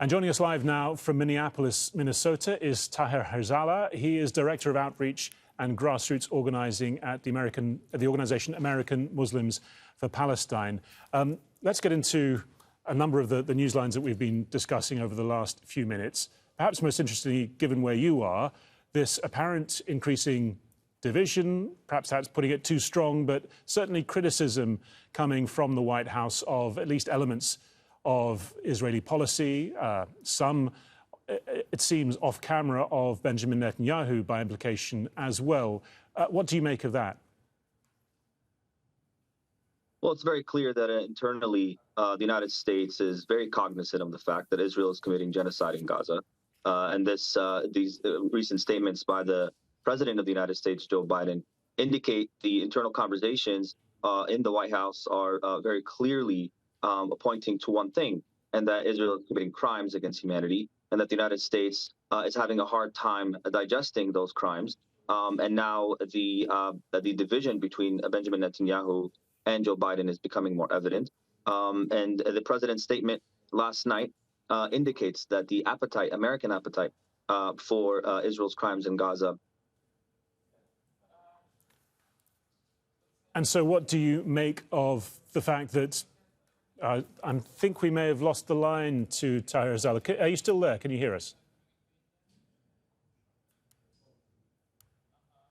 And joining us live now from Minneapolis, Minnesota, is Taher Herzallah. He is Director of Outreach and Grassroots Organising at the organisation American Muslims for Palestine. Let's get into a number of the news lines that we've been discussing over the last few minutes. Perhaps most interestingly, given where you are, this apparent increasing division, perhaps that's putting it too strong, but certainly criticism coming from the White House of at least elements of Israeli policy, some, it seems, off camera of Benjamin Netanyahu by implication as well. What do you make of that? Well, it's very clear that internally the United States is very cognizant of the fact that Israel is committing genocide in Gaza. And these recent statements by the President of the United States, Joe Biden, indicate the internal conversations in the White House are very clearly pointing to one thing, and that Israel is committing crimes against humanity, and that the United States is having a hard time digesting those crimes. And now the division between Benjamin Netanyahu and Joe Biden is becoming more evident. And the president's statement last night indicates that the American appetite for Israel's crimes in Gaza. And so what do you make of the fact that I think we may have lost the line to Taher Herzallah. Are you still there? Can you hear us?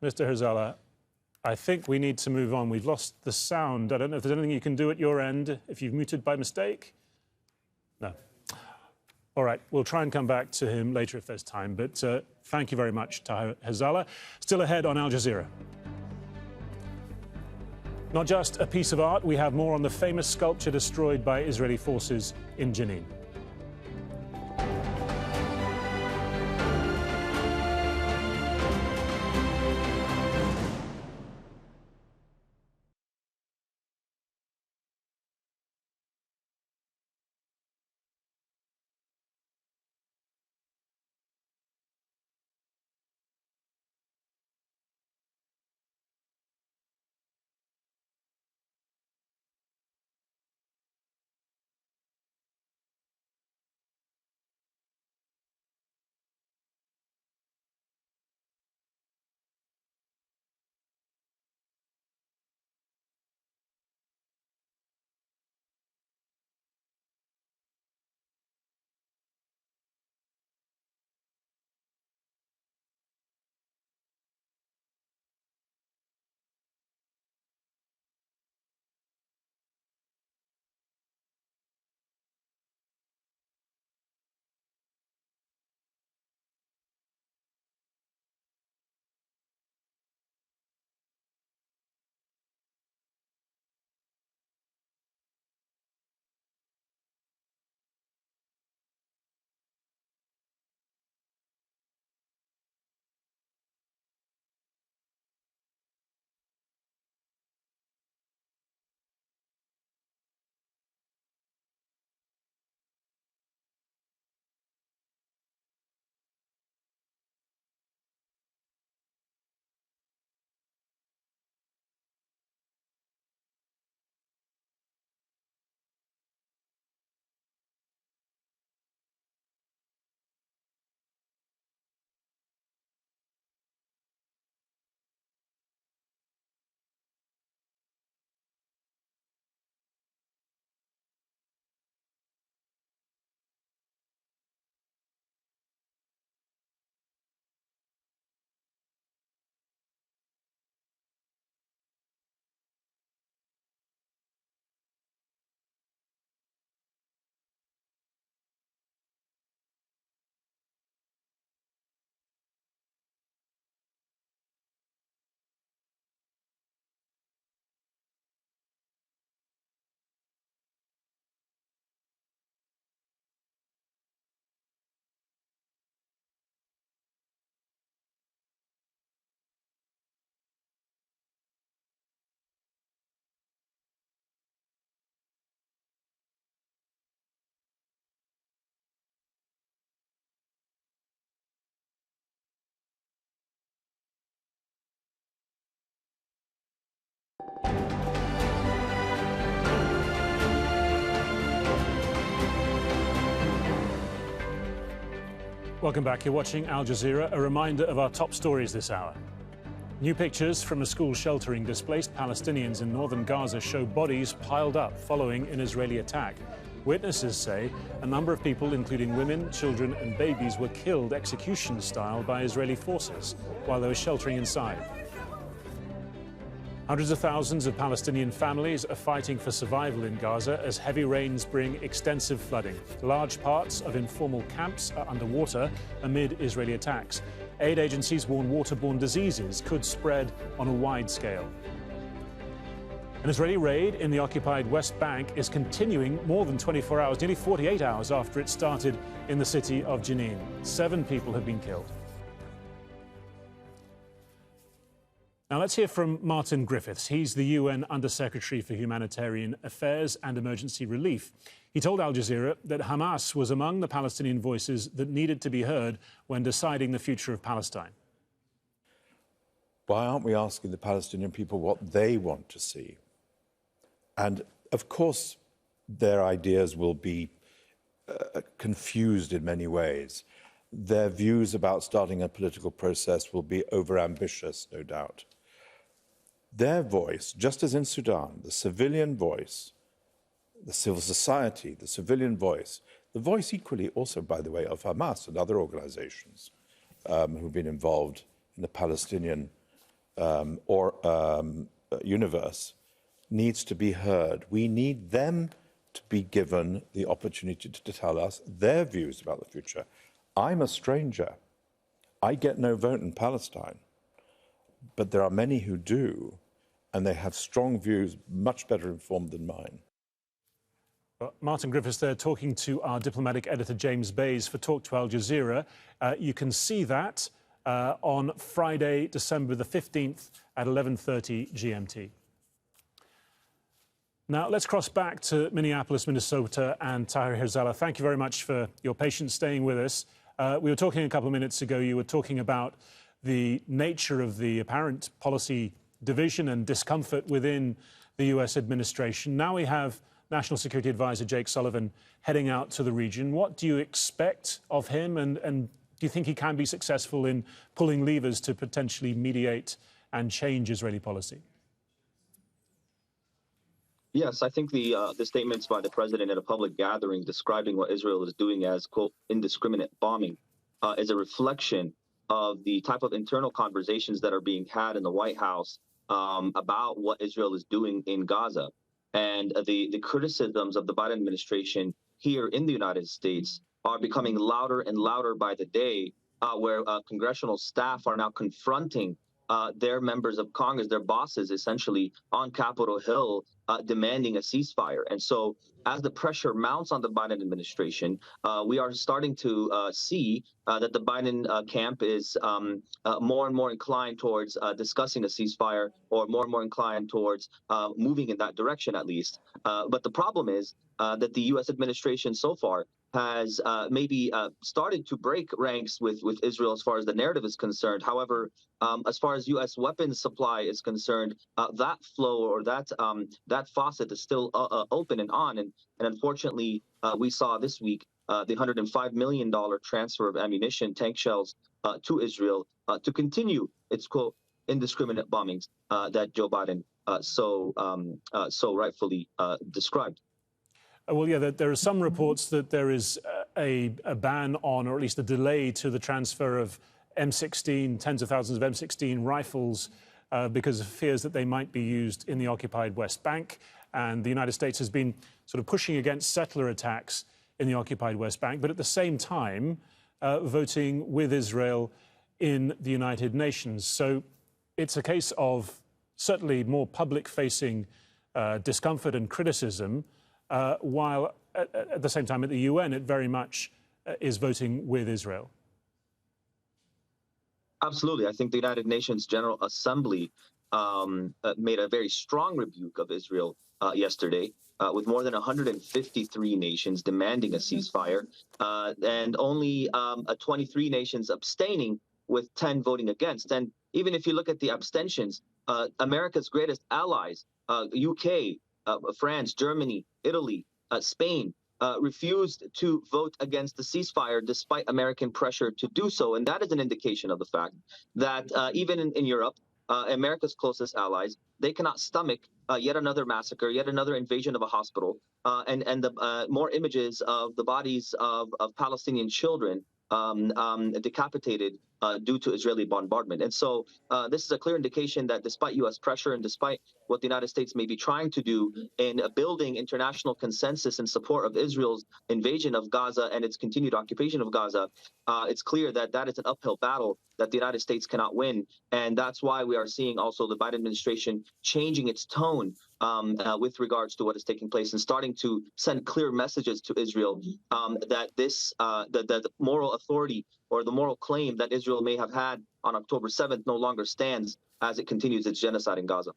Mr. Herzallah, I think we need to move on. We've lost the sound. I don't know if there's anything you can do at your end, if you've muted by mistake. No. All right, we'll try and come back to him later if there's time. But thank you very much, Taher Herzallah. Still ahead on Al Jazeera. Not just a piece of art, we have more on the famous sculpture destroyed by Israeli forces in Jenin. Welcome back. You're watching Al Jazeera. A reminder of our top stories this hour. New pictures from a school sheltering displaced Palestinians in northern Gaza show bodies piled up following an Israeli attack. Witnesses say a number of people, including women, children and babies, were killed execution-style by Israeli forces while they were sheltering inside. Hundreds of thousands of Palestinian families are fighting for survival in Gaza as heavy rains bring extensive flooding. Large parts of informal camps are underwater amid Israeli attacks. Aid agencies warn waterborne diseases could spread on a wide scale. An Israeli raid in the occupied West Bank is continuing more than 24 hours, nearly 48 hours after it started in the city of Jenin. 7 people have been killed. Now let's hear from Martin Griffiths. He's the UN Under-Secretary for Humanitarian Affairs and Emergency Relief. He told Al Jazeera that Hamas was among the Palestinian voices that needed to be heard when deciding the future of Palestine. Why aren't we asking the Palestinian people what they want to see? And of course, their ideas will be confused in many ways. Their views about starting a political process will be overambitious, no doubt. Their voice, just as in Sudan, the civilian voice, the civil society, the civilian voice, the voice equally also, by the way, of Hamas and other organizations who've been involved in the Palestinian universe, needs to be heard. We need them to be given the opportunity to tell us their views about the future. I'm a stranger. I get no vote in Palestine. But there are many who do, and they have strong views, much better informed than mine. Well, Martin Griffiths there talking to our diplomatic editor James Bays for Talk to Al Jazeera. You can see that on Friday, December the 15th at 11:30 GMT. Now, let's cross back to Minneapolis, Minnesota, and Taher Herzallah. Thank you very much for your patience staying with us. We were talking a couple of minutes ago, you were talking about the nature of the apparent policy division and discomfort within the US administration. Now we have National Security Advisor Jake Sullivan heading out to the region. What do you expect of him, and do you think he can be successful in pulling levers to potentially mediate and change Israeli policy? Yes, I think the statements by the president at a public gathering describing what Israel is doing as, quote, indiscriminate bombing is a reflection of the type of internal conversations that are being had in the White House about what Israel is doing in Gaza. And the criticisms of the Biden administration here in the United States are becoming louder and louder by the day, where congressional staff are now confronting their members of Congress, their bosses, essentially, on Capitol Hill, demanding a ceasefire. And so as the pressure mounts on the Biden administration, we are starting to see that the Biden camp is more and more inclined towards discussing a ceasefire, or more and more inclined towards moving in that direction, at least. But the problem is that the U.S. administration so far has maybe started to break ranks with Israel as far as the narrative is concerned. However, as far as U.S. weapons supply is concerned, that flow, or that faucet is still open and on. And unfortunately, we saw this week the $105 million transfer of ammunition, tank shells, to Israel to continue its, quote, indiscriminate bombings that Joe Biden so rightfully described. Well, yeah, there are some reports that there is a ban on, or at least a delay to the transfer of M16, tens of thousands of M16 rifles, because of fears that they might be used in the occupied West Bank. And the United States has been sort of pushing against settler attacks in the occupied West Bank, but at the same time voting with Israel in the United Nations. So it's a case of certainly more public-facing discomfort and criticism, while at the same time at the UN it very much is voting with Israel. Absolutely. I think the United Nations General Assembly made a very strong rebuke of Israel yesterday, with more than 153 nations demanding a ceasefire, and only 23 nations abstaining, with 10 voting against. And even if you look at the abstentions, America's greatest allies, UK, France, Germany, Italy, Spain, refused to vote against the ceasefire despite American pressure to do so. And that is an indication of the fact that even in Europe, America's closest allies, they cannot stomach yet another massacre, yet another invasion of a hospital, and the more images of the bodies of Palestinian children decapitated due to Israeli bombardment. And so this is a clear indication that despite U.S. pressure and despite what the United States may be trying to do in building international consensus in support of Israel's invasion of Gaza and its continued occupation of Gaza, it's clear that that is an uphill battle that the United States cannot win. And that's why we are seeing also the Biden administration changing its tone with regards to what is taking place and starting to send clear messages to Israel that this the moral authority or the moral claim that Israel may have had on October 7th no longer stands as it continues its genocide in Gaza.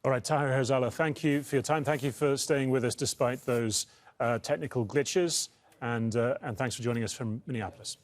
All right, Taher Herzallah, thank you for your time. Thank you for staying with us despite those technical glitches, and thanks for joining us from Minneapolis.